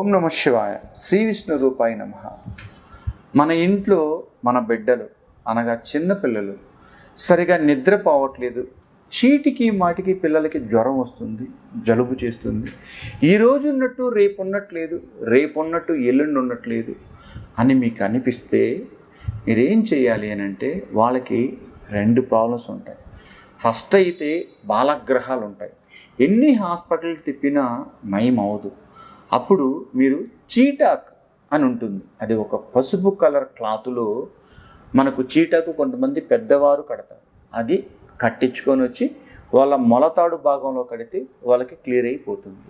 ఓం నమ శివాయ. శ్రీ విష్ణు రూపాయ నమః. మన ఇంట్లో మన బిడ్డలు అనగా చిన్నపిల్లలు సరిగా నిద్రపోవట్లేదు. చీటికి మాటికి పిల్లలకి జ్వరం వస్తుంది, జలుబు చేస్తుంది. ఈరోజు ఉన్నట్టు రేపు ఉన్నట్లేదు, రేపు ఉన్నట్టు ఎల్లుండి ఉండట్లేదు అని మీకు అనిపిస్తే మీరేం చేయాలి అని అంటే, వాళ్ళకి రెండు ప్రాబ్లమ్స్ ఉంటాయి. ఫస్ట్ అయితే బాలగ్రహాలు ఉంటాయి. ఎన్ని హాస్పిటల్ తిప్పినా నయం అవ్వదు. అప్పుడు మీరు చీటాక్ అని ఉంటుంది. అది ఒక పసుపు కలర్ క్లాతులో మనకు చీటాకు కొంతమంది పెద్దవారు కడతారు. అది కట్టించుకొని వచ్చి వాళ్ళ మొలతాడు భాగంలో కడితే వాళ్ళకి క్లియర్ అయిపోతుంది.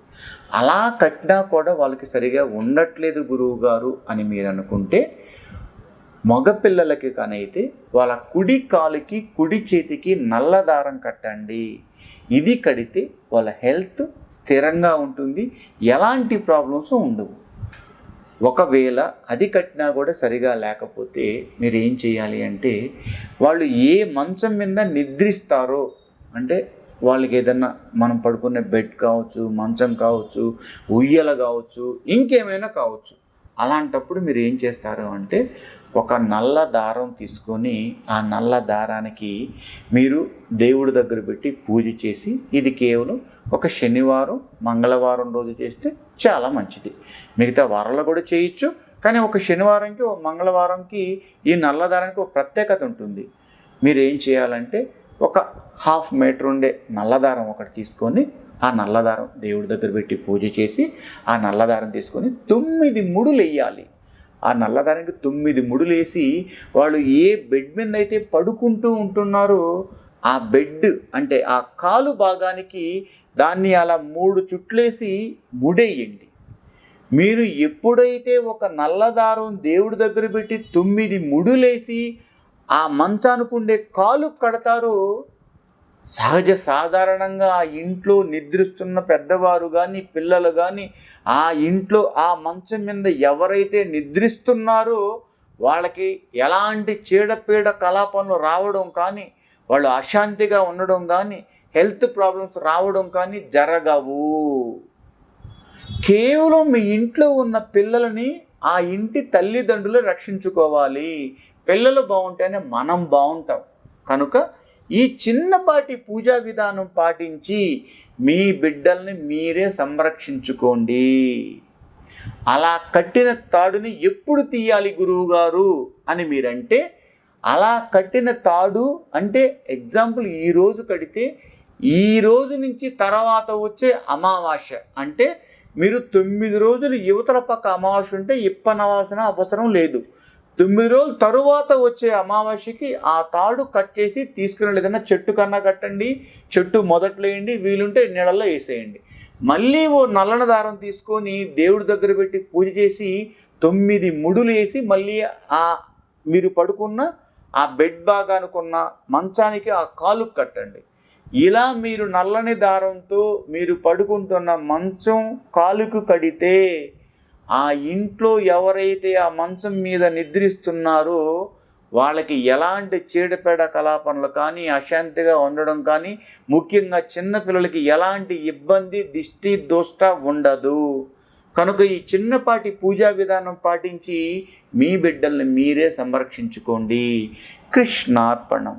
అలా కట్టినా కూడా వాళ్ళకి సరిగా ఉండట్లేదు గురువు గారు అని మీరు అనుకుంటే, మగపిల్లలకి కానైతే వాళ్ళ కుడి కాలుకి కుడి చేతికి నల్ల దారం కట్టండి. ఇది కడితే వాళ్ళ హెల్త్ స్థిరంగా ఉంటుంది, ఎలాంటి ప్రాబ్లమ్స్ ఉండవు. ఒకవేళ అది కట్టినా కూడా సరిగా లేకపోతే మీరు ఏం చేయాలి అంటే, వాళ్ళు ఏ మంచం మీద నిద్రిస్తారో, అంటే వాళ్ళకి ఏదన్నా మనం పడుకునే బెడ్ కావచ్చు, మంచం కావచ్చు, ఉయ్యల కావచ్చు, ఇంకేమైనా కావచ్చు. అలాంటప్పుడు మీరు ఏం చేస్తారు అంటే, ఒక నల్ల దారం తీసుకొని ఆ నల్ల దారానికి మీరు దేవుడి దగ్గర పెట్టి పూజ చేసి, ఇది కేవలం ఒక శనివారం మంగళవారం రోజు చేస్తే చాలా మంచిది. మిగతా వారాల్లో కూడా చేయొచ్చు, కానీ ఒక శనివారంకి ఒక మంగళవారంకి ఈ నల్ల దారానికి ఒక ప్రత్యేకత ఉంటుంది. మీరు ఏం చేయాలంటే, ఒక 1/2 మీటర్ ఉండే నల్లదారం ఒకటి తీసుకొని ఆ నల్లదారం దేవుడి దగ్గర పెట్టి పూజ చేసి ఆ నల్లదారం తీసుకొని 9 ముడులు వేయాలి. ఆ నల్లదారానికి 9 ముడులు వేసి వాళ్ళు ఏ బెడ్ మీద అయితే పడుకుంటూ ఉంటున్నారో ఆ బెడ్ అంటే ఆ కాలు భాగానికి దాన్ని అలా 3 చుట్లేసి ముడేయండి. మీరు ఎప్పుడైతే ఒక నల్లదారం దేవుడి దగ్గర పెట్టి 9 ముడులేసి ఆ మంచానికి ఉండే కాలు కడతారో, సాధారణంగా ఆ ఇంట్లో నిద్రిస్తున్న పెద్దవారు కానీ పిల్లలు కానీ ఆ ఇంట్లో ఆ మంచం మీద ఎవరైతే నిద్రిస్తున్నారో వాళ్ళకి ఎలాంటి చీడపీడ కలాపంలో రావడం కానీ, వాళ్ళు అశాంతిగా ఉండడం కానీ, హెల్త్ ప్రాబ్లమ్స్ రావడం కానీ జరగవు. కేవలం మీ ఇంట్లో ఉన్న పిల్లలని ఆ ఇంటి తల్లిదండ్రులు రక్షించుకోవాలి. పిల్లలు బాగుంటేనే మనం బాగుంటాం. కనుక ఈ చిన్నపాటి పూజా విధానం పాటించి మీ బిడ్డల్ని మీరే సంరక్షించుకోండి. అలా కట్టిన తాడుని ఎప్పుడు తీయాలి గురువుగారు అని మీరంటే, అలా కట్టిన తాడు అంటే ఎగ్జాంపుల్ ఈరోజు కడితే ఈ రోజు నుంచి తర్వాత వచ్చే అమావాస్య అంటే మీరు 9 రోజులు యువతల పక్క అమావాస్య ఉంటే ఇప్పనవలసిన అవసరం లేదు. 9 రోజుల తరువాత వచ్చే అమావాస్యకి ఆ తాడు కట్ చేసి తీసుకుని ఏదైనా చెట్టు కన్నా కట్టండి, చెట్టు మొదట్లో వేయండి, వీలుంటే నీళ్ళల్లో వేసేయండి. మళ్ళీ ఓ నల్లని దారం తీసుకొని దేవుడి దగ్గర పెట్టి పూజ చేసి 9 ముడులు వేసి మళ్ళీ ఆ మీరు పడుకున్న ఆ బెడ్ భాగానుకున్న మంచానికి ఆ కాలుకు కట్టండి. ఇలా మీరు నల్లని దారంతో మీరు పడుకుంటున్న మంచం కాలుకు కడితే ఆ ఇంట్లో ఎవరైతే ఆ మంచం మీద నిద్రిస్తున్నారో వాళ్ళకి ఎలాంటి చీడపేడ కలాపనలు కానీ, అశాంతిగా ఉండడం కానీ, ముఖ్యంగా చిన్నపిల్లలకి ఎలాంటి ఇబ్బంది, దిష్టి దోష్ట ఉండదు. కనుక ఈ చిన్నపాటి పూజా విధానం పాటించి మీ బిడ్డల్ని మీరే సంరక్షించుకోండి. కృష్ణార్పణం.